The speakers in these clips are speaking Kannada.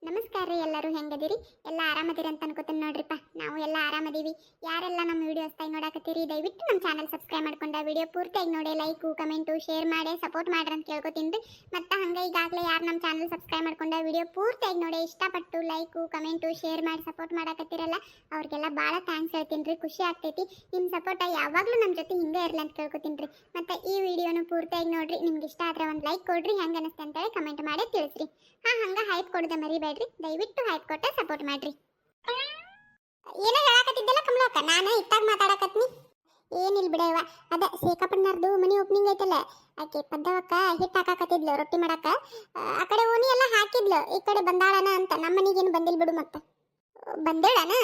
ನಮಸ್ಕಾರ ರೀ. ಎಲ್ಲರೂ ಹೆಂಗದಿರಿ? ಎಲ್ಲ ಆರಾಮದಿರಿ ಅಂತ ಅನ್ಕೋತೀನಿ ನೋಡ್ರಿಪ್ಪ. ನಾವು ಎಲ್ಲ ಆರಾಮದೀವಿ. ಯಾರೆಲ್ಲ ನಮ್ಮ ವಿಡಿಯೋಸ್ ತಾಯಿ ನೋಡಾಕತ್ತೀರಿ, ದಯವಿಟ್ಟು ನಮ್ಮ ಚಾನಲ್ ಸಬ್ಸ್ಕ್ರೈಬ್ ಮಾಡ್ಕೊಂಡ ವಿಡಿಯೋ ಪೂರ್ತಿಯಾಗಿ ನೋಡಿ ಲೈಕು ಕಮೆಂಟು ಶೇರ್ ಮಾಡಿ ಸಪೋರ್ಟ್ ಮಾಡ್ರಿ ಅಂತ ಕೇಳ್ಕೊತೀನಿ ರೀ. ಮತ್ತು ಹಂಗೆ ಈಗಾಗಲೇ ಯಾರು ನಮ್ಮ ಚಾನಲ್ ಸಬ್ಸ್ಕ್ರೈಬ್ ಮಾಡ್ಕೊಂಡ ವಿಡಿಯೋ ಪೂರ್ತಿಯಾಗಿ ನೋಡಿ ಇಷ್ಟಪಟ್ಟು ಲೈಕು ಕಮೆಂಟು ಶೇರ್ ಮಾಡಿ ಸಪೋರ್ಟ್ ಮಾಡಾಕತ್ತೀರಲ್ಲ ಅವ್ರಿಗೆಲ್ಲ ಭಾಳ ಥ್ಯಾಂಕ್ಸ್ ಹೇಳ್ತೀನಿ ರೀ. ಖುಷಿ ಆಗ್ತೈತಿ. ನಿಮ್ಮ ಸಪೋರ್ಟ ಯಾವಾಗಲೂ ನಮ್ಮ ಜೊತೆ ಹಿಂಗೆ ಇರಲಿ ಅಂತ ಕೇಳ್ಕೊತೀನಿ ರೀ. ಮತ್ತು ಈ ವಿಡಿಯೋನು ಪೂರ್ತಿಯಾಗಿ ನೋಡ್ರಿ. ನಿಮ್ಗೆ ಇಷ್ಟ ಆದರೆ ಒಂದು ಲೈಕ್ ಕೊಡ್ರಿ, ಹೆಂಗೆ ಅನಿಸ್ತೆ ಅಂತೇಳಿ ಕಮೆಂಟ್ ಮಾಡಿ ತಿಳಿಸ್ರಿ. ಹಂಗೆ ಹೈಪ್ ಕೊಡೋದ ಮರಿಬೇಡ್ರಿ. ದಯವಿಟ್ಟು ಹೈಪ್ ಕೊಟ್ಟ ಸಪೋರ್ಟ್ ಮಾಡ್ರಿ. ಏನೋ ಹೇಳಾಕತ್ತಿದ್ದಲ್ಲ ಕಮಲಕ್ಕ, ನಾನು ಇತ್ತಾಗ ಮಾತಾಡಕತ್ನಿ. ಏನಿಲ್ಲ ಬಿಡವ, ಅದ ಸೇಕಪ್ಪಣ್ಣರ್ದು ಮನಿ ಓಪನಿಂಗ್ ಐತಲ್ಲ, ಆಕೆ ಪದ್ದವಕ್ಕ ಹಿಟ್ಟು ಹಾಕಾಕತ್ತಿದ್ಲು ರೊಟ್ಟಿ ಮಾಡಾಕ. ಆ ಕಡೆ ಓಣಿ ಎಲ್ಲ ಹಾಕಿದ್ಲು, ಈ ಕಡೆ ಬಂದಾಳನ ಅಂತ. ನಮ್ಮ ಮನಿಗೇನು ಬಂದಿಲ್ಲ ಬಿಡು. ಮತ್ತೆ ಬಂದೇಳನ?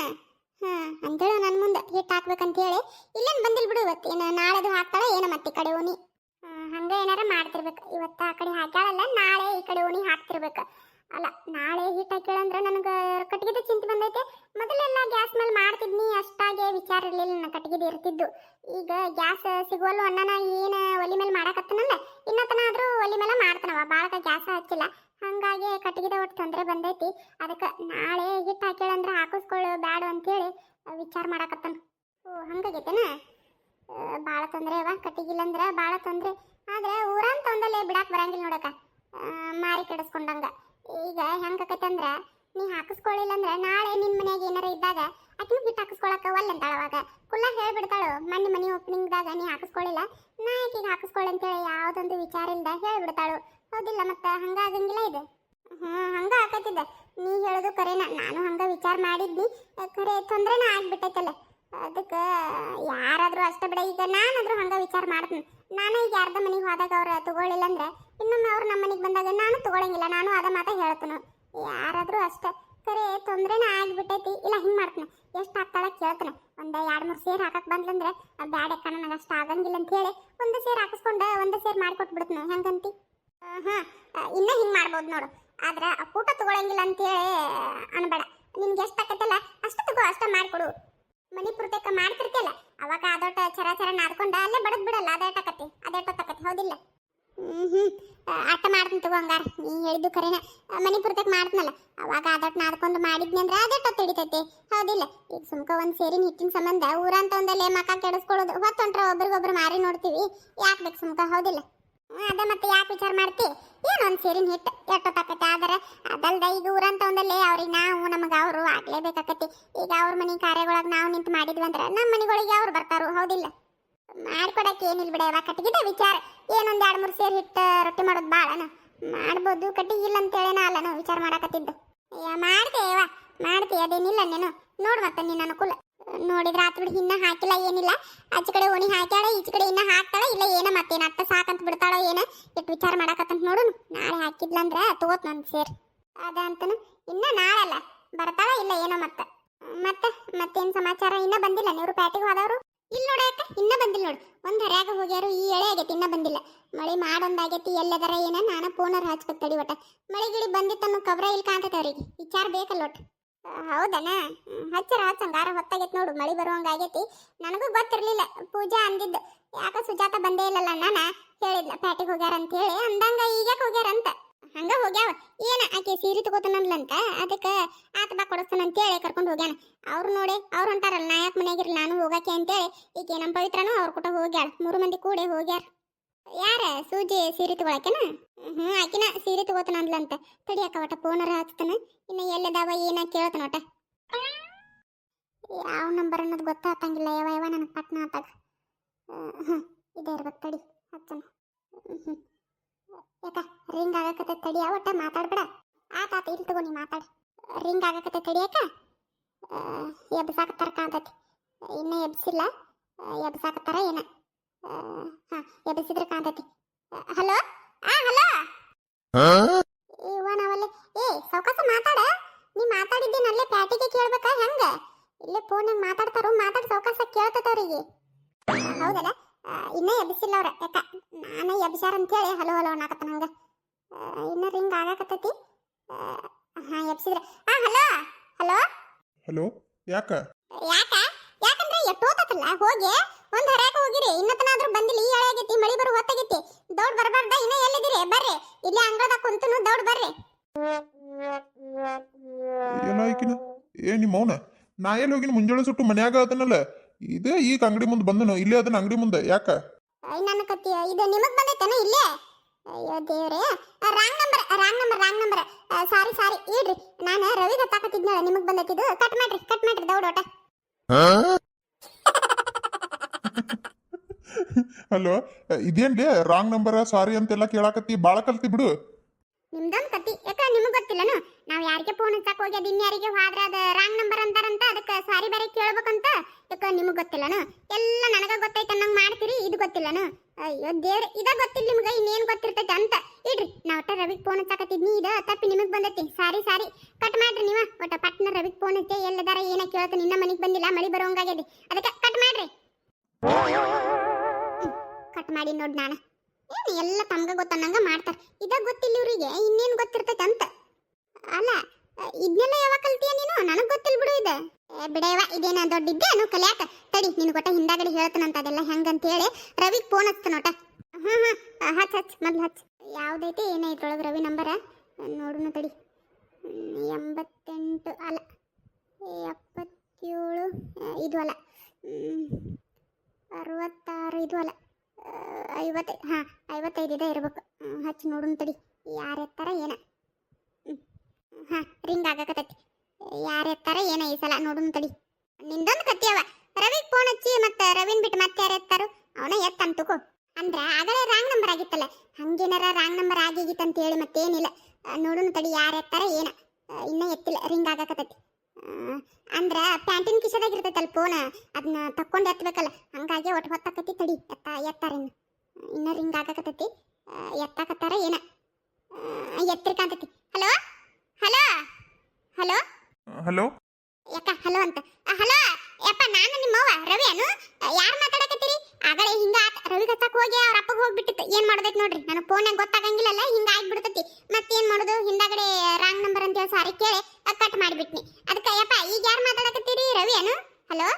ಅಂತೇಳು ನನ್ನ ಮುಂದೆ ಹಿಟ್ಟು ಹಾಕ್ಬೇಕಂತ ಹೇಳಿ. ಇಲ್ಲೇನು ಬಂದಿಲ್ಲ ಬಿಡು. ಇವತ್ತು ಏನು ನಾಳೆದು ಹಾಕ್ತಾಳ ಏನೋ ಮತ್ತೆ ಈ ಕಡೆ ಓಣಿ. ಹಂಗೆ ಏನಾರ ಮಾಡ್ತಿರ್ಬೇಕು. ಇವತ್ತು ಆ ಕಡೆ ಹಾಕ್ಯಾಳಲ್ಲ, ನಾಳೆ ಈ ಕಡೆ ಓಣಿ ಹಾಕ್ತಿರ್ಬೇಕು. ಅಲ್ಲ, ನಾಳೆ ಹಿಟ್ಟು ಹಾಕ್ಯಾಳಂದ್ರೆ ನನಗೆ ಕಟ್ಟಿಗೆದ ಚಿಂತೆ ಬಂದೈತೆ. ಮೊದಲೆಲ್ಲ ಗ್ಯಾಸ್ ಮೇಲೆ ಮಾಡ್ತಿದ್ನಿ, ಅಷ್ಟಾಗೆ ವಿಚಾರ ಇರಲಿಲ್ಲ, ನನ್ನ ಕಟ್ಟಿಗೆದು ಇರ್ತಿದ್ದು. ಈಗ ಗ್ಯಾಸ್ ಸಿಗುವಲ್ಲು ಅಣ್ಣನ ಏನು ಒಲಿ ಮೇಲೆ ಮಾಡಾಕತ್ತನಲ್ಲ, ಇನ್ನತನ ಆದರೂ ಒಲಿ ಮೇಲೆ ಮಾಡ್ತಾನವ. ಭಾಳ ಗ್ಯಾಸ್ ಹಚ್ಚಿಲ್ಲ, ಹಾಗಾಗಿ ಕಟ್ಟಿಗೆದ ಒಟ್ಟು ತೊಂದರೆ ಬಂದೈತಿ. ಅದಕ್ಕೆ ನಾಳೆ ಹಿಟ್ಟು ಹಾಕ್ಯಾಳಂದ್ರೆ ಹಾಕಿಸ್ಕೊಳ್ಳು ಬ್ಯಾಡ ಅಂತೇಳಿ ವಿಚಾರ ಮಾಡಾಕತ್ತಾನ. ಹಂಗಾಗೈತೇನ? ಭಾಳ ತೊಂದರೆ ಅವ. ಕಟ್ಟಿಗಿಲ್ಲಂದ್ರೆ ಭಾಳ ತೊಂದರೆ. ಆದ್ರೆ ಊರಂತ ಒಂದಲ್ಲೇ ಬಿಡಾಕ್ ಬರಂಗಿಲ್ಲ ನೋಡಕ, ಮಾರಿ ಕೆಡಿಸ್ಕೊಂಡಂಗ. ಈಗ ಹೆಂಗಾಕೈತಂದ್ರೆ, ನೀ ಹಾಕಿಸ್ಕೊಳ್ಳಿಲ್ಲ ಅಂದ್ರೆ ನಾಳೆ ನಿನ್ನ ಮನ್ಯಾಗ ಏನಾರ ಇದ್ದಾಗ ಆಕಿನೂ ಬಿಟ್ಟು ಹಾಕಿಸ್ಕೊಳಕ ಒಲ್ಲೆ ಅಂತಾಳ. ಅವಾಗ ಕುಲ್ಲ ಹೇಳ್ಬಿಡ್ತಾಳು, ಮನಿ ಓಪನಿಂಗ್ದಾಗ ನೀ ಹಾಕಿಸ್ಕೊಳ್ಳಿಲ್ಲ, ನಾ ಆಕಿಗೆ ಹಾಕಿಸ್ಕೊಳ್ಳಿ ಅಂತೇಳಿ ಯಾವುದೊಂದು ವಿಚಾರ ಇಲ್ದ ಹೇಳ್ಬಿಡ್ತಾಳು. ಹೌದಿಲ್ಲ? ಮತ್ತೆ ಹಂಗಾಗಂಗಿಲ್ಲ ಇದು. ಹಂಗ ಆಕೈತಿದ್ದ. ನೀ ಹೇಳೋದು ಕರೆನ, ನಾನು ಹಂಗ ವಿಚಾರ ಮಾಡಿದ್ನಿ. ಖರೆ ತೊಂದ್ರೆನ ಆಗ್ಬಿಟ್ಟೈತಲ್ಲ. ಅದಕ್ಕೆ ಯಾರಾದರೂ ಅಷ್ಟೇ ಬಿಡ. ಈಗ ನಾನಾದರೂ ಹಂಗೆ ವಿಚಾರ ಮಾಡ್ತೀನಿ. ನಾನು ಈಗ ಯಾರ್ದ ಮನೆಗೆ ಹೋದಾಗ ಅವ್ರು ತಗೊಳ್ಳಿಲ್ಲ ಅಂದ್ರೆ ಇನ್ನೊಮ್ಮೆ ಅವ್ರು ನಮ್ಮ ಮನೆಗೆ ಬಂದಾಗ ನಾನು ತಗೊಳಂಗಿಲ್ಲ. ನಾನು ಅದ ಮಾತ ಹೇಳ್ತೀನಿ. ಯಾರಾದರೂ ಅಷ್ಟೇ. ಖರೆ ತೊಂದ್ರೆನ ಆಗಿಬಿಟ್ಟೈತಿ. ಇಲ್ಲ, ಹಿಂಗೆ ಮಾಡ್ತೀನಿ, ಎಷ್ಟು ಹಾಕ್ತಾಳ ಕೇಳ್ತಾನೆ. ಒಂದು 2-3 ಸೇರ್ ಹಾಕಕ್ಕೆ ಬಂದ್ಲಂದ್ರೆ ಬ್ಯಾಡಕ್ಕ ನನಗೆ ಅಷ್ಟು ಆಗಂಗಿಲ್ಲ ಅಂತ ಹೇಳಿ ಒಂದು ಸೇರ್ ಹಾಕಿಸ್ಕೊಂಡು ಒಂದು ಸೇರ್ ಮಾಡಿಕೊಟ್ಬಿಡ್ತೀನಿ. ಹೆಂಗಂತಿ? ಇನ್ನೂ ಹಿಂಗೆ ಮಾಡ್ಬೋದು ನೋಡು. ಆದ್ರೆ ಊಟ ತಗೊಳಂಗಿಲ್ಲ ಅಂತೇಳಿ ಅನ್ಬೇಡ. ನಿನ್ಗೆ ಎಷ್ಟು ಆಕತ್ತಲ್ಲ ಅಷ್ಟು ತಗೋ, ಅಷ್ಟೇ ಮಾಡಿಕೊಡು. ಮನಿ ಪುರ್ತಕ ಮಾಡ್ತಿರ್ತಿಯಲ್ಲ, ಅವಾಗ ಅದೊಟ್ಟ ಚರ ನಾದ್ಕೊಂಡ ಅಲ್ಲೇ ಬಡದ್ ಬಿಡಲ್ಲ. ಅದೇಟಕತಿ ಅದೇಟಕತಿ. ಹೌದಿಲ್ಲ? ಆಟ ಮಾಡ್ತೀನಿ ತಗೋ. ಹಂಗಾರ ನೀ ಹೇಳಿದ್ದು ಕರೆನ. ಮನಿ ಪುರ್ತಕ ಮಾಡ್ತೀನಲ್ಲ, ಅವಾಗ ಅದೊಟ್ಟು ನಾದ್ಕೊಂಡು ಮಾಡಿದ್ನಿ ಅಂದ್ರೆ ಅದೇಟ ಹಿಡಿತೈತಿ. ಹೌದಿಲ್ಲ? ಈಗ ಸುಮ್ಕ ಒಂದು ಸೇರಿನ ಹಿಟ್ಟಿನ ಸಂಬಂಧ ಊರಂತ ಒಂದಲ್ಲೇ ಮಕ ಕೆಡಿಸ್ಕೊಳ್ಳೋದು. ಹೊತ್ತೊಂಟ್ರ ಒಬ್ರಿಗೊಬ್ರು ಮಾರಿ ನೋಡ್ತೀವಿ. ಯಾಕೆ ಬೇಕು ಸುಮ್ಕ? ಹೌದಿಲ್ಲ? ಅದ ಮತ್ತೆ ಯಾಕೆ ವಿಚಾರ ಮಾಡ್ತಿ? ಏನೊಂದು ಸೇರಿನ ಹಿಟ್ಟು ಎಷ್ಟೊತ್ತಾಕತಿ. ಆದ್ರೆ ಅದಲ್ದ ಈಗ ಊರಂತ ಒಂದಲ್ಲೇ ಅವ್ರಿಗೆ ನಾವು ನಮಗೆ ಅವರು ಆಗ್ಲೇಬೇಕಾಕತಿ. ಈಗ ಅವ್ರ ಮನೆ ಕಾರ್ಯಗಳಾಗ ನಾವು ನಿಂತು ಮಾಡಿದ್ವಿ ಅಂದ್ರೆ ನಮ್ಮ ಮನೆಗಳಿಗೆ ಅವ್ರು ಬರ್ತಾರು. ಹೌದಿಲ್ಲ? ಮಾಡ್ಕೊಡಕ್ಕೆ ಏನಿಲ್ಲ ಬಿಡವ. ಕಟ್ಟಿಗಿದ ವಿಚಾರ ಏನೊಂದು 2-3 ಸೇರಿ ಹಿಟ್ಟು ರೊಟ್ಟಿ ಮಾಡೋದು ಭಾಳನ ಮಾಡ್ಬೋದು. ಕಟ್ಟಿಗಿಲ್ಲ ಅಂತೇಳೇನ ಅಲ್ಲನು ವಿಚಾರ ಮಾಡಾಕತ್ತಿದ್ದು. ಮಾಡ್ತೇವ ಮಾಡ್ತೀಯ, ಅದೇನಿಲ್ಲ. ನೀನು ನೋಡು ಮತ್ತೆ ನೀನು ಅನುಕೂಲ ನೋಡಿದ್ರೆ ಆತು ಬಿಡು. ಇನ್ನ ಹಾಕಿಲ್ಲ ಏನಿಲ್ಲ. ಆಚೆ ಕಡೆ ಓಣಿ ಹಾಕ್ಯಾಳ, ಈಚೆ ಕಡೆ ಇನ್ನ ಹಾಕ್ತಾಳ. ಇಲ್ಲ ಏನ ಮತ್ತೇನು ಅಟ್ಟ ಸಾಕಂತ ಬಿಡ್ತಾಳೋ ಏನ, ಎಷ್ಟು ವಿಚಾರ ಮಾಡಾಕತ್ತಂತ ನೋಡು. ನಾಳೆ ಹಾಕಿದ್ಲಂದ್ರೆ ತಗೋತ್ ನಂದು ಸೇರ್ ಅದ ಅಂತನು. ಇನ್ನ ನಾಳೆ ಅಲ್ಲ ಬರ್ತಾಳ. ಇಲ್ಲ ಏನೋ ಮತ್ತೇನು ಸಮಾಚಾರ? ಇನ್ನ ಬಂದಿಲ್ಲ ನೀವು ಪ್ಯಾಟಿಗೆ ಹೋದವರು? ಇಲ್ಲಿ ನೋಡಕ್ಕ ಇನ್ನ ಬಂದಿಲ್ಲ ನೋಡು. ಒಂದು ಹರ್ಯಾಗ ಹೋಗ್ಯಾರು, ಈ ಎಳೆ ಆಗೈತಿ, ಇನ್ನ ಬಂದಿಲ್ಲ. ಮಳೆ ಮಾಡೊಂದಾಗೈತಿ, ಎಲ್ಲದರ ಏನ ನಾನು ಫೋನರ್ ಹಚ್ಬೇಕು ತಡಿ. ಒಟ್ಟ ಮಳೆ ಗಿಳಿ ಬಂದಿತ್ತನ್ನು ಕಬ್ರ ಇಲ್ಲಿ ಕಾಣ್ತೈತೆ ಅವ್ರಿಗೆ. ವಿಚಾರ ಬೇಕಲ್ಲ ಒಟ್ಟು. ಹೌದನ? ಹಚ್ಚಂಗಾರ ಹೊತ್ತಾಗೈತಿ ನೋಡು. ಮಳೆ ಬರುವಂಗಾಗೈತಿ. ನನಗೂ ಗೊತ್ತಿರ್ಲಿಲ್ಲ. ಪೂಜಾ ಅಂದಿದ್ದು, ಯಾಕ ಸುಜಾತ ಬಂದೇ ಇಲ್ಲಲ್ಲ, ನಾನು ಹೇಳಿದ್ಲ ಪ್ಯಾಟಿಗೆ ಹೋಗ್ಯಾರ ಅಂತ ಹೇಳಿ. ಅಂದಂಗ ಈಗ್ಯಾಕೆ ಹೋಗ್ಯಾರಂತ. ಹಂಗ ಹೋಗ್ಯಾವ. ಏನ ಆಕೆ ಸೀರೆ ತಗೋತಾನಂದ್ಲಂತ, ಅದಕ್ಕೆ ಆತ ಬಾ ಕೊಡಿಸ್ತಾನ ಅಂತೇಳಿ ಕರ್ಕೊಂಡು ಹೋಗ್ಯಾನ. ಅವ್ರು ನೋಡಿ ಅವ್ರು ಹೊಂಟಾರಲ್ಲ, ನಾ ಯಾಕೆ ಮನೆಯಾಗಿರಲಿ ನಾನು ಹೋಗಕ್ಕೆ ಅಂತೇಳಿ ಈಕೆ ನಮ್ಮ ಪವಿತ್ರನೂ ಅವ್ರ ಕೂಟ ಹೋಗ್ಯಾಳ. 3 ಮಂದಿ ಕೂಡೆ ಹೋಗ್ಯಾರ. ಯಾರ? ಸೂಜಿ ಸೀರೆ ತಗೊಳಕೆನ? ಆಕಿನ ಸೀರೆ ತಗೋತಾನಂದ್ಲಂತ. ತಡಿಯಕ್ಕ ಒಟ್ಟ ಫೋನರ ಹಚ್ತಾನ. ಇನ್ನು ಎಲ್ಲದಾವ ಏನ ಕೇಳ್ತಾನ. ಒಟ್ಟ ಯಾವ ನಂಬರ್ ಅನ್ನೋದು ಗೊತ್ತಾತಂಗಿಲ್ಲ. ಯಾವ ನನಗೆ ಪಟ್ನ ಆತಾಗ. ಇದೇ ಇರ್ಬೇಕು. ತಡಿ ಹಚ್ಚನ. ಯಾಕ ರಿಂಗ್ ಆಗಕತ್ತ? ತಡಿಯ ಒಟ್ಟ ಮಾತಾಡ್ಬೇಡ. ಆತ ಇಲ್ಲಿ ತಗೋ, ನೀ ಮಾತಾಡ. ರಿಂಗ್ ಆಗಕತ್ತ ತಡಿಯಕ್ಕ. ಎಬ್ಸಾಕತ್ತಾರ ಕಾಂತೈತಿ. ಇನ್ನೂ ಎಬ್ಸಿಲ್ಲ, ಎಬ್ಸಾಕತ್ತಾರ ಏನ. ಎಬ್ಸಿದ್ರೆ ಕಾಂತೈತಿ. Hello hello ಇವನವಲ್ಲೇ. ಸೌಕಾಸ ಮಾತಾಡ. ನೀ ಮಾತಾಡಿದ್ದೀನಿ ಅಲ್ಲೇ ಪ್ಯಾಟಿಗೆ ಕೇಳ್ಬೇಕಾ ಹೆಂಗ? ಇಲ್ಲೇ ಫೋನಾಗ ಮಾತಾಡ್ತಾರು. ಮಾತಾಡಿ ಸೌಕಾಸ ಕೇಳ್ತೈತೆ ಅವ್ರಿಗೆ. ಹೌದಲ್ಲ? ಇನ್ನೂ ಎಬ್ಸಿಲ್ಲ ಅವ್ರ. ಯಾಕ ನಾನು ಎಬ್ಸಾರ ಅಂತೇಳಿ ಹಲೋ ಅನ್ನಕತ್ತ ನಂಗೆ. ಇನ್ನೂ ರಿಂಗ್ ಆಗಾಕತ್ತೈತಿ. ಎಬ್ಸಿದ್ರೆ ಹಲೋ ಹಲೋ ಹಲೋ. ಯಾಕಂದ್ರೆ ಎಷ್ಟೋತಲ್ಲ ಹೋಗಿ ಒಂದು ಹರ್ಯಾಕ ಹೋಗಿರಿ. ಇನ್ನತನಾದ್ರೂ ಬಂದಿಲ್ಲ. ಈ ಹಳೆ ಆಗೈತಿ, ಮಳಿ ಬರೋ ಹೊತ್ತಾಗೈತಿ. ದೌಡ್ ಬರಬಾರ್ದ? ಇನ್ನೂ ಎಲ್ಲಿದ್ದೀರಿ? ಬರ್ರಿ, ಇಲ್ಲಿ ಅಂಗಳದಾಗ ಕುಂತನು. ದೌಡ್ ಬರ್ರಿ. ಈಕಿನ ನಿಮ್ಮ ಮೌನ ನಾ ಎಲ್ಲಿ ಹೋಗಿನ ಮುಂಜಾನೆ ಸುಟ್ಟು ಮನ್ಯಾಗ ಅದನ್ನಲ್ಲ ಇದೇ ಈಗ ಅಂಗಡಿ ಮುಂದೆ ಬಂದನು ಇಲ್ಲೇ ಅದನ್ನ ಅಂಗಡಿ ಮುಂದೆ ಯಾಕ ನನ್ನ ಕತ್ತಿ ಇದು ನಿಮಗ್ ಬಂದೈತೇನ ಇಲ್ಲೇ ಅಯ್ಯೋ ದೇವ್ರೆ ರಾಂಗ್ ನಂಬರ್ ಸಾರಿ ಇಡ್ರಿ ನಾನು ರವಿ ಗೊತ್ತಾಕತ್ತಿದ್ನಲ್ಲ ನಿಮಗ್ ಬಂದೈತಿದು ಕಟ್ ಮಾಡ್ರಿ ದೌಡ್ ಓಟ ಹಲೋ ಇದೇನ್ಲೇ ರಾಂಗ್ ನಂಬರ್ ಸಾರಿ ಅಂತೆಲ್ಲ ಕೇಳಾಕತ್ತಿ ಬಾಳ ಕಲ್ತಿ ಬಿಡು ನಿಮ್ದೊಂದು ಕತ್ತಿ ಯಾಕ ನಿಮಗ್ ಗೊತ್ತಿಲ್ಲನು ನಾವ್ ಯಾರಿಗೆ ಫೋನ್ ಹಚ್ಚಕ್ ಹೋಗಿ ಅದ್ ಇನ್ಯಾರಿಗೆ ಹೋದ್ರ ಅದ ರಾಂಗ್ ನಂಬರ್ ಅಂತಾರಂತ ಅದಕ್ಕೆ ಸಾರಿ ಬೇರೆ ಕೇಳ್ಬೇಕಂತ ಯಾಕ ನಿಮಗ್ ಗೊತ್ತಿಲ್ಲನು ಎಲ್ಲ ನನಗ ಗೊತ್ತೈತೆ ಅನ್ನಂಗ್ ಮಾಡ್ತೀರಿ ಇದು ಗೊತ್ತಿಲ್ಲನು ಅಯ್ಯೋ ದೇವ್ರೆ ಇದ ಗೊತ್ತಿಲ್ಲ ನಿಮ್ಗ ಇನ್ನೇನ್ ಗೊತ್ತಿರ್ತೈತೆ ಅಂತ ಇಡ್ರಿ ನಾ ಒಟ್ಟ ರವಿಗ್ ಫೋನ್ ಹಚ್ಚಾಕತ್ತಿದ್ನಿ ಇದ ತಪ್ಪಿ ನಿಮಗ್ ಬಂದೈತಿ ಸಾರಿ ಕಟ್ ಮಾಡ್ರಿ ನೀವ ಒಟ್ಟ ಪಟ್ನ ರವಿಗ್ ಫೋನ್ ಹಚ್ಚಿ ಎಲ್ಲದಾರ ಏನ ಕೇಳ್ತ ನಿನ್ನ ಮನಿಗ್ ಬಂದಿಲ್ಲ ಮಳಿ ಬರೋಂಗಾಗ್ಯದಿ ಅದಕ್ಕೆ ಕಟ್ ಮಾಡ್ರಿ ಕಟ್ ಮಾಡಿ ನೋಡ್ ನಾನು ಏನು ಎಲ್ಲ ತಮ್ಗ ಗೊತ್ತನ್ನಂಗ ಮಾಡ್ತಾರ ಇದ ಗೊತ್ತಿಲ್ಲ ಇವ್ರಿಗೆ ಇನ್ನೇನ್ ಗೊತ್ತಿರ್ತೈತೆ ಅಂತ ಅಲ್ಲ ಇದನ್ನೆಲ್ಲ ಯಾವಾಗ ಕಲ್ತೀಯ ನೀನು ನನಗ್ ಗೊತ್ತಿಲ್ಲ ಬಿಡು ಇದು ಬಿಡೇವ ಇದೇನ ದೊಡ್ಡಿದ್ದೆ ಅನು ಕಲ್ಯಾಕ ತಡಿ ನಿನ್ ಗೊತ್ತ ಹಿಂದಾಗಡೆ ಹೇಳ್ತಾನಂತ ಅದೆಲ್ಲ ಹೆಂಗಂತ ಹೇಳಿ ರವಿಗ್ ಫೋನ್ ಹಚ್ತಾನೋಟ ಹಚ್ ಮೊದ್ಲು ಹಚ್ ಯಾವ್ದೈತಿ ಏನೇ ಇದ್ರೊಳಗೆ ರವಿ ನಂಬರ ನೋಡುನು ತಡಿ 88 ಅಲ್ಲ 77 ಇದು ಅಲ್ಲ 66 ಇದು ಅಲ್ಲ 55 ಇದೆ ಇರ್ಬೇಕು ಹಚ್ಚಿ ನೋಡುನು ತಡಿ ಯಾರ ಎತ್ತಾರ ಏನ ರಿಂಗ್ ಆಗಕತ್ತೈತಿ ಯಾರ ಎತ್ತಾರ ಏನ ಈ ಸಲ ನೋಡುನು ತಡಿ ನಿಂದೊಂದು ಕತ್ತಿಯವ ರವಿಗೆ ಫೋನ್ ಹಚ್ಚಿ ಮತ್ತೆ ರವಿನ್ ಬಿಟ್ಟು ಮತ್ತೆ ಯಾರು ಎತ್ತಾರು ಅವನ ಎತ್ತಂತುಕೋ ಅಂದ್ರ ಆಗಲೇ ರಾಂಗ್ ನಂಬರ್ ಆಗಿತ್ತಲ್ಲ ಹಂಗೇನಾರ ರಾಂಗ್ ನಂಬರ್ ಆಗಿಗಿತ್ತಂತ ಹೇಳಿ ಮತ್ತೇನಿಲ್ಲ ನೋಡುನು ತಡಿ ಯಾರು ಎತ್ತಾರ ಏನ ಇನ್ನ ಎತ್ತಿಲ್ಲ ರಿಂಗ್ ಆಗಕತ್ತೈತಿ ಅಂದ್ರ ಪ್ಯಾಂಟಿನ ಕಿಶದಾಗಿರ್ತೈತಲ್ಲ ಫೋನ್ ಅದನ್ನ ತಕ್ಕೊಂಡು ಎತ್ತಬೇಕಲ್ಲ ಹಂಗಾಗಿ ಒಟ್ಟು ಹೊತ್ತಾಕತಿ ತಡಿ ಎತ್ತಾರೇನು ಇನ್ನ ರಿಂಗ್ ಆಗಕತ್ತೈತಿ ಎತ್ತಾಕತ್ತಾರ ಏನ ಎತ್ತಿರ್ಕಾಂತೈತಿ ಹಲೋ ಹಲೋ ಹಲೋ ಹಲೋ ಯಾಕ ಹಲೋ ಅಂತ ಹಲೋ ಯಪ್ಪ ನಾನು ನಿಮ್ಮವ್ವ ರವಿ ಅನು ಯಾರು ಮಾತಾಡಕತ್ತೀರಿ ಆಗಲೇ ಹಿಂಗ ರವಿ ಹಚ್ಚಕ್ ಹೋಗಿ ಅವ್ರ ಅಪ್ಪಗೆ ಹೋಗ್ಬಿಟ್ಟಿತ್ತು ಏನ್ ಮಾಡೋದೈತಿ ನೋಡ್ರಿ ನಾನು ಫೋನ್ಯಾಗ ಗೊತ್ತಾಗಂಗಿಲ್ಲಲ್ಲ ಹಿಂಗ ಆಗ್ಬಿಡ್ತೈತಿ ಮತ್ತೇನ್ ಮಾಡೋದು ಹಿಂದಾಗಡೆ ರಾಂಗ್ ನಂಬರ್ ಅಂತ ಹೇಳಿ ಸಾರಿ ಕೇಳಿ ಕಟ್ ಮಾಡಿಬಿಟ್ನಿ ಅದಕ್ಕೆ ಯಪ್ಪ ಈಗ ಯಾರು ಮಾತಾಡಕತ್ತೀರಿ ರವಿ ಅನು ಹಲೋ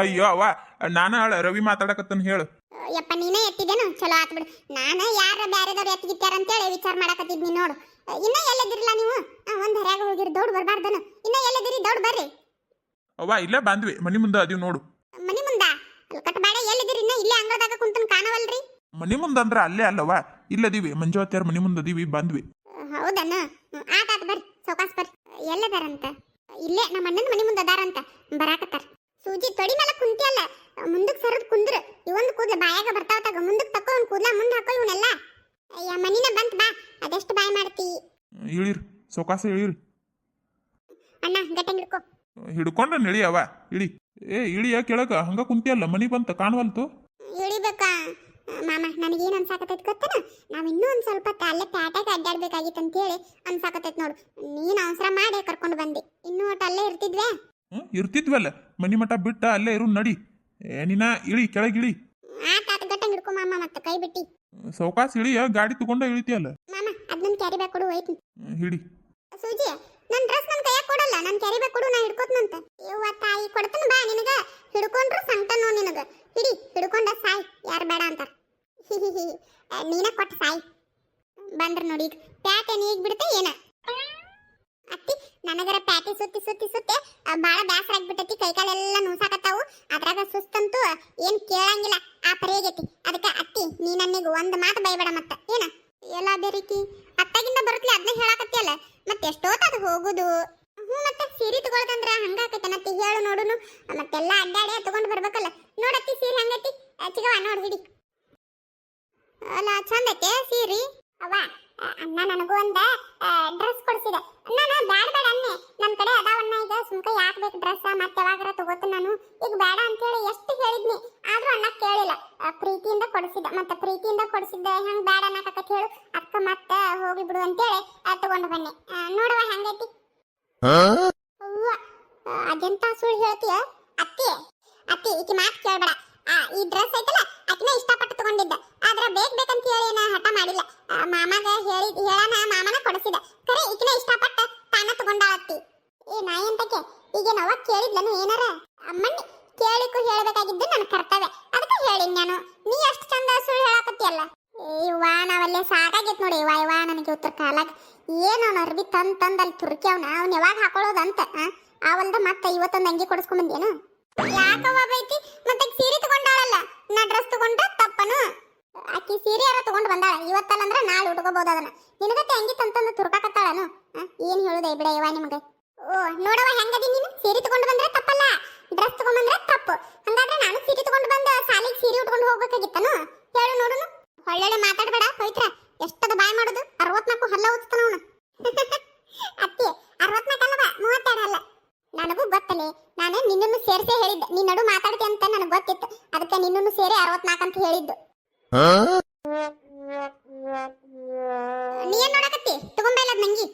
ಅಯ್ಯೋ ಅವ್ವ ನಾನು ರವಿ ಮಾತಾಡಕತ್ತನ್ ಹೇಳು ಯಪ್ಪ ನೀನೇ ಎತ್ತಿದೇನು ಚಲೋ ಆತ್ ಬಿಡು ನಾನು ಯಾರ ಬ್ಯಾರೆದವ್ರು ಎತ್ತಿಗಿತ್ತಾರ ಅಂತೇಳಿ ವಿಚಾರ ಮಾಡಕತ್ತಿದ್ನಿ ನೋಡು ಇನ್ನ ಎಲ್ಲದಿರಲ್ಲ ನೀವು ಒಂದ್ ಹರ್ಯಾಗ ಹೋಗಿರಿ ದೌಡ್ ಬರ್ಬಾರ್ದನು ಇನ್ನ ಎಲ್ಲದಿರಿ ದೌಡ್ ಬರ್ರಿ ಅವ್ವ ಇಲ್ಲೇ ಬಂದ್ವಿ ಮನಿ ಮುಂದೆ ಅದೀವಿ ನೋಡು ಮನಿ ಮುಂದ ಅಲ್ಲಿ ಕಟ್ಬೇಡ ಎಲ್ಲಿದಿರಿ ಇನ್ನ ಇಲ್ಲೇ ಅಂಗಳದಾಗ ಕುಂತನ್ ಕಾಣವಲ್ರಿ ಮನಿ ಮುಂದೆ ಅಂದ್ರ ಅಲ್ಲೇ ಅಲ್ಲವ್ವ ಇಲ್ಲದೀವಿ ಮಂಜುವತ್ಯಾರ ಮನಿ ಮುಂದೆ ಅದೀವಿ ಬಂದ್ವಿ ಹೌದನ ಆತ ಬರ್ರಿ ಸೌಕಾಸ್ ಬರ್ರಿ ಎಲ್ಲದಾರಂತ ಇಲ್ಲೇ ನಮ್ಮ ಅಣ್ಣನ ಮನಿ ಮುಂದೆ ಅದಾರಂತ ಬರಾಕತ್ತಾರ ಸೂಜಿ ತೊಡಿ ಮೇಲೆ ಕುಂತಿಯಲ್ಲ ಮುಂದಕ್ಕೆ ಸರದ್ ಕುಂದ್ರ ಇವೊಂದು ಕೂದಲ ಬಾಯಾಗ ಬರ್ತಾವ ತಗ ಮುಂದಕ್ಕೆ ತಕೋ ಒಂದು ಕೂದಲ ಮುಂದೆ ಹಾಕೋ ಇವನ್ನೆಲ್ಲ ಅಯ್ಯ ಮನಿನ ಬಂತ ಬಾ ಅದೆಷ್ಟು ಬಾಯ್ ಮಾಡ್ತಿ ಇಳಿರಿ ಸೌಕಾಸ ಇಳಿರಿ ಅಣ್ಣ ಗಟ್ಟಂಗ್ ಹಿಡ್ಕೋ ಹಿಡ್ಕೊಂಡ ಇಳಿಯವ ಇಳಿ ಇಳಿಯ ಕೆಳಗ ಹಂಗ ಕುಂತಿಯಲ್ಲ ಮನಿ ಬಂತ ಕಾಣವಲ್ತು ಇಳಿಬೇಕಾ ಮಾಮ ನನಗೇನು ಅನ್ಸಾಕತೈತಿ ಗೊತ್ತನ ನಾವ್ ಇನ್ನೂ ಒಂದ್ ಸ್ವಲ್ಪ ಅಲ್ಲೇ ಪ್ಯಾಟಾಗ ಅಡ್ಡಾಡ್ಬೇಕಾಗಿತ್ತು ಅಂತ ಹೇಳಿ ಅನ್ಸಾಕತೈತಿ ನೋಡು ನೀನ್ ಅವಸರ ಮಾಡಿ ಕರ್ಕೊಂಡು ಬಂದಿ ಇನ್ನೂ ಒಟ್ಟು ಅಲ್ಲೇ ಇರ್ತಿದ್ವೆ ಇರ್ತಿದ್ವಲ್ಲ ಮನಿ ಮಠ ಬಿಟ್ಟ ಅಲ್ಲೇ ಇರು ನಡಿ ನೀನ ಇಳಿ ಕೆಳಗಿಳಿ ಆತ ಗಟ್ಟಂಗ್ ಹಿಡ್ಕೋ ಮಾಮ ಮತ್ತೆ ಕೈ ಬಿಟ್ಟಿ ಸೌಕಾಸ್ ಇಳಿಯ ಗಾಡಿ ತಗೊಂಡ ಇಳಿತಿಯಲ್ಲ ಮಾಮ ಅದನ್ನ ಕ್ಯಾರಿ ಬ್ಯಾಗ್ ಕೊಡು ಹೋಯ್ತು ಹಿಡಿ ಸೂಜಿ ನನ್ನ ಡ್ರೆಸ್ ನನ್ನ ಕೈಯಾಗ ಕೊಡಲ್ಲ ನಾನು ಕ್ಯಾರಿ ಬ್ಯಾಗ್ ಕೊಡು ನಾ ಹಿಡ್ಕೋತ್ನಂತ ಯವ್ವ ತಾಯಿ ಕೊಡ್ತೀನಿ ಬಾ ನಿನಗ ಹಿಡ್ಕೊಂಡ್ರು ಸಂಕಟನೋ ನಿನಗ ಹಿಡಿ ಹಿಡ್ಕೊಂಡ ಸಾಯ್ ಯಾರು ಬೇಡ ಅಂತಾರ ನೀನ ಕೊಟ್ಟು ಸಾಯ್ ಬಂದ್ರ ನೋಡಿ ಈಗ ಪ್ಯಾಟ್ ಏನು ಈಗ ಬಿಡುತ್ತೆ ಏನ ಅತ್ತಿ ನನಗರ ಪ್ಯಾಟಿ ಸುತ್ತಿ ಬಾಳ ಬ್ಯಾಸರ ಆಗ್ಬಿಟ್ಟೈತಿ ಕೈಕಾಲೆಲ್ಲ ನುಸಾಕತ್ತಾವು ಅದ್ರಾಗ ಸುಸ್ತಂತೂ ಏನ್ ಕೇಳಂಗಿಲ್ಲ ಆ ಪರೇಗೈತಿ ಅದಕ್ಕೆ ಅತ್ತಿ ನೀ ನನಗೆ ಒಂದು ಮಾತು ಬೈಬೇಡ ಮತ್ತ ಏನ ಎಲ್ಲ ಅದೇ ರೀತಿ ಅತ್ತಾಗಿಂದ ಬರುತ್ತಲಿ ಅದನ್ನ ಹೇಳಾಕತ್ತಿಯಲ್ಲ ಮತ್ತೆ ಎಷ್ಟೋತದು ಹೋಗುದು ಮತ್ತೆ ಸೀರೆ ತಗೊಳ್ದಂದ್ರ ಹಂಗಾಕೈತನತ್ತಿ ಹೇಳು ನೋಡುನು ಮತ್ತೆಲ್ಲ ಅಡ್ಡಾಡಿ ತಗೊಂಡು ಬರ್ಬೇಕಲ್ಲ ನೋಡತ್ತಿ ಸೀರೆ ಹಂಗೈತಿ ಚಿಗವ ನೋಡ್ ಹಿಡಿ ಅಲ್ಲ ಚಂದ ಐತೆ ಸೀರೆ ಅವ್ವ ಅಣ್ಣ ನನಗೂ ಒಂದ ಡ್ರೆಸ್ ಕೊಡ್ಸಿದೆ ನಾನು ಬ್ಯಾಡ ಅನ್ನೆ ನನ್ನ ಕಡೆ ಅದಾವನ್ನ ಈಗ ಸುಮ್ಕ ಯಾಕೆ ಬೇಕು ಡ್ರೆಸ್ ಮತ್ತೆ ಯಾವಾಗಾರ ತಗೋತೀನಿ ನಾನು ಈಗ ಬೇಡ ಅಂತೇಳಿ ಎಷ್ಟು ಹೇಳಿದ್ನಿ ಆದ್ರೂ ಅಣ್ಣ ಕೇಳಿಲ್ಲ ಪ್ರೀತಿಯಿಂದ ಕೊಡಿಸಿದ್ದ ಮತ್ತೆ ಪ್ರೀತಿಯಿಂದ ಕೊಡಿಸಿದ್ದ ಹೆಂಗ್ ಬೇಡ ಅನ್ನಕತ್ತ ಹೇಳು ಅಕ್ಕ ಮತ್ತೆ ಹೋಗಿ ಬಿಡು ಅಂತೇಳಿ ತಗೊಂಡು ಬನ್ನಿ ನೋಡುವ ಹೆಂಗೈತಿ ಅವ್ವ ಅದೆಂತ ಸುಳ್ಳು ಹೇಳ್ತೀಯ ಅತ್ತಿ ಈಕಿ ಮಾತು ಕೇಳಬೇಡ ಈ ಡ್ರೆಸ್ ಐತಲ್ಲ ಆಕಿನ ಇಷ್ಟಪಟ್ಟು ತಗೊಂಡಿದ್ದ ಆದ್ರೆ ಬೇಕಂತ ಹೇಳಿ ಏನ ಹಠ ಮಾಡಿಲ್ಲ ಮಾಮಾಗ ಹೇಳನ ಮಾಮನ ಕೊಡಿಸಿದ ಖರೆ ಈಕಿನ ಇಷ್ಟಪಟ್ಟ ತಾನ ತಗೊಂಡಾಳತ್ತಿ ನಾ ಎಂತಕ್ಕೆ ಈಗ ನಾವ ಕೇಳಿದ್ಲನು ಏನಾರ ಅಮ್ಮಣ್ಣಿ ಕೇಳಿಕು ಹೇಳಬೇಕಾಗಿದ್ದು ನನ್ನ ಕರ್ತವ್ಯ ಅದಕ್ಕೆ ಹೇಳಿನ್ ನಾನು ನೀ ಅಷ್ಟು ಚಂದ ಸುಳ್ಳು ಹೇಳಕತ್ತಿಯಲ್ಲ ಇವ್ವ ನಾವಲ್ಲೇ ಸಾಕಾಗೈತ್ ನೋಡಿ ಇವ ನನಗೆ ಉತ್ತರ ಕಾಲಾಗ ಏನು ಅವ್ನ ಅರ್ಬಿ ತಂದ್ ಅಲ್ಲಿ ತುರ್ಕಿ ಅವ್ನ ಯಾವಾಗ ಹಾಕೊಳ್ಳೋದಂತ ಅವಲ್ದ ಮತ್ತೆ ಇವತ್ತೊಂದು ಅಂಗಿ ಕೊಡಿಸ್ಕೊಂಡ್ ಬಂದೇನು ಯಾಕವ್ವ ಬೈತಿ ಮತ್ತೆ ಸೀರೆ ತಗೊಂಡಾಳಲ್ಲ ನಾ ಡ್ರೆಸ್ ತಗೊಂಡ್ರೆ ತಪ್ಪನು ಆಕಿ ಸೀರೆ ಯಾರ ತಗೊಂಡ್ ಬಂದಾಳ ಇವತ್ತಲ್ಲ ಅಂದ್ರೆ ನಾಳೆ ಉಟ್ಕೋಬಹುದು ಅದನ್ನ ನಿನಗತ್ತೆ ಅಂಗಿ ತಂತಂದು ತುರ್ಕಾಕತ್ತಾಳನು ಏನ್ ಹೇಳುದ ಬಿಡ ಇವ ನಿಮಗೆ ಓ ನೋಡವ ಹೆಂಗದಿ ನೀನು ಸೀರೆ ತಗೊಂಡು ಬಂದ್ರೆ ತಪ್ಪಲ್ಲ ಡ್ರೆಸ್ ತಗೊಂಡ್ ಬಂದ್ರೆ ತಪ್ಪು ಹಂಗಾದ್ರೆ ನಾನು ಸೀರೆ ತಗೊಂಡು ಬಂದ ಸಾಲಿಗೆ ಸೀರೆ ಉಟ್ಕೊಂಡು ಹೋಗ್ಬೇಕಾಗಿತ್ತನು ಹೇಳು ನೋಡುನು ಒಳ್ಳೆ ಮಾತಾಡಬೇಡ ಪವಿತ್ರ ಎಷ್ಟದ ಬಾಯ್ ಮಾಡುದು 64 ಹಲ್ಲ ಉತ್ತಾನ ಅವನು ಅತ್ತಿ 64 ಅಲ್ಲವ 32 ಅಲ್ಲ ನನಗೂ ಗೊತ್ತಲೇ ನಾನು ನಿನ್ನನ್ನು ಸೇರಿಸೇ ಹೇಳಿದ್ದೆ ನೀನ್ ನಡು ಮಾತಾಡ್ತಿ ಅಂತ ನನಗೆ ಗೊತ್ತಿತ್ತು ಅದಕ್ಕೆ ನಿನ್ನನ್ನು ಸೇರಿ 64 ಅಂತ ಹೇಳಿದ್ದು ನೀ ಏನ್ ನೋಡಕತ್ತಿ ತಗೊಂಬಲ್ಲ ಅದ್ ನಂಗಿ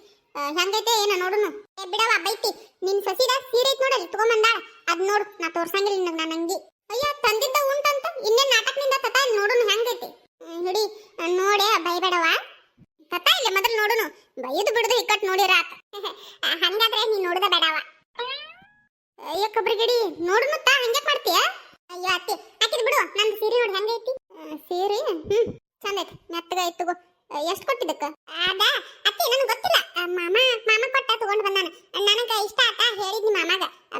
ಹೆಂಗೈತೆ ಏನ ನೋಡುನು ಬಿಡವ ಬೈತಿ ನಿನ್ ಸಸಿದ ಸೀರೆ ಐತ್ ನೋಡಲ್ಲಿ ತಗೊಂಬಂದಾಳ ಅದ್ ನೋಡು ನಾ ತೋರ್ಸಂಗಿಲ್ಲ ನಿನಗೆ ನಾನು ನಂಗಿ ಅಯ್ಯೋ ತಂದಿದ್ದ ಉಂಟಂತ ಇನ್ನೇನ್ ನಾಟಕನಿಂದ ತತ ನೋಡುನು ಹೆಂಗೈತಿ ಹಿಡಿ ನೋಡೆ ಬೈಬೇಡವ ತತ ಇಲ್ಲ ಮೊದಲು ನೋಡುನು ಬೈದು ಬಿಡುದು ಇಕ್ಕಟ್ ನೋಡಿರಾಕ ಹಂಗಾದ್ರೆ ನೀ ನೋಡುದ ಬೇಡವ ಅಯ್ಯೋ ಕಬ್ರಿಗಡಿ ನೋಡುನು ತಾ ಹಂಗೆ ಮಾಡ್ತೀಯ ಅಯ್ಯೋ ಅತ್ತಿ ಹಾಕಿದ್ ಬಿಡು ನಂದು ಸೀರೆ ನೋಡಿ ಹೆಂಗೈತಿ ಸೀರೆ ಚಂದ ಐತಿ ಮೆತ್ತಗ ಐತಿ ತಗೋ ಎಷ್ಟು ಕೊಟ್ಟಿದ್ದಕ್ಕ ಅದ ಅತ್ತಿ ನನಗೆ ಗೊತ್ತಿಲ್ಲ ಮಾಮ ಕೊಟ್ಟ ತಗೊಂಡು ಬಂದಾನ ನನಗೆ ಇಷ್ಟ ಆತ ಹೇಳಿದ್ನಿ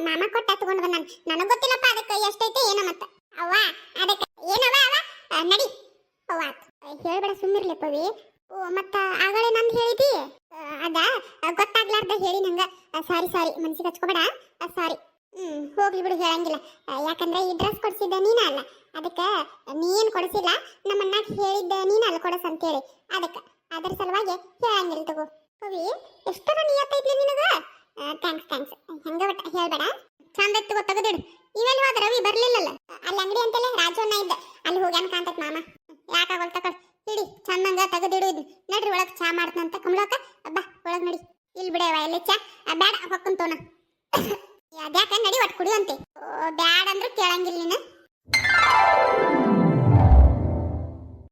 ಮಾಮ ಕೊಟ್ಟ ತಗೊಂಡು ಬಂದಾನ ನನಗೆ ಗೊತ್ತಿಲ್ಲಪ್ಪ ಅದಕ್ಕೆ ಎಷ್ಟೈತೆ ಏನೋ ಮತ್ತ ಅವ್ವ ಅದಕ್ಕೆ ಏನವ ಅವ ನಡಿ ಅವ್ವ ಹೇಳ್ಬೇಡ ಸುಮ್ಮಿರ್ಲಿ ಪವಿ ಓ ಮತ್ತ ಆಗಳೇ ನಂದು ಹೇಳಿದಿ ಅದ ಗೊತ್ತಾಗ್ಲಾರ್ದ ಹೇಳಿ ನಂಗ ಸಾರಿ ಮನ್ಸಿಗೆ ಹಚ್ಕೋಬೇಡ ಸಾರಿ ಹೋಗ್ಲಿ ಬಿಡು ಹೇಳಂಗಿಲ್ಲ ಯಾಕಂದ್ರೆ ಈ ಡ್ರೆಸ್ ಕೊಡ್ಸಿದ್ದ ನೀನ ಅಲ್ಲ ಅದಕ್ಕೆ ನೀನ್ ಕೊಡಿಸಿಲ್ಲ ನಮ್ಮನ್ನ ಹೇಳಿದ್ದ ನೀನ ಅಲ್ಲ ಕೊಡಸ್ ಅಂತೇಳಿ ಅದಕ್ಕೆ ಅದ್ರ ಸಲುವಾಗಿ ಹೇಳಂಗಿಲ್ಲ ತಗೋ ಕವಿ ಎಷ್ಟರ ನಿಯತ್ತೈತ್ಲಿ ನಿನಗ ಥ್ಯಾಂಕ್ಸ್ ಹಂಗ ಒಟ್ಟ ಹೇಳ್ಬೇಡ ಚಂದ ತಗೋ ತೆಗೆದಿಡು ಇವೆಲ್ಲಿ ಹೋದ ರವಿ ಬರ್ಲಿಲ್ಲಲ್ಲ ಅಲ್ಲಿ ಅಂಗಡಿ ಅಂತಲೇ ರಾಜವನ್ನ ಇದ್ದ ಅಲ್ಲಿ ಹೋಗ್ಯಾನ ಕಾಂತೈತ್ ಮಾಮ ಯಾಕಾಗಲ್ ತಗೊಳ್ ಹಿಡಿ ಚಂದಂಗ ತೆಗೆದಿಡು ನಡ್ರಿ ಒಳಗ್ ಚಾ ಮಾಡ್ತಂತ ಕಮಲಕ್ಕ ಬಾ ಒಳಗ್ ನಡಿ ಇಲ್ಲಿ ಬಿಡವ ಎಲ್ಲಿ ಚಾ ಬ್ಯಾಡ ಹೊಕ್ಕಂತೋನ ಅದ್ಯಾಕ ನಡಿ ಒಟ್ಟು ಕುಡಿಯುವಂತೆ ಬ್ಯಾಡ ಅಂದ್ರೂ ಕೇಳಂಗಿಲ್ಲ ನೀನು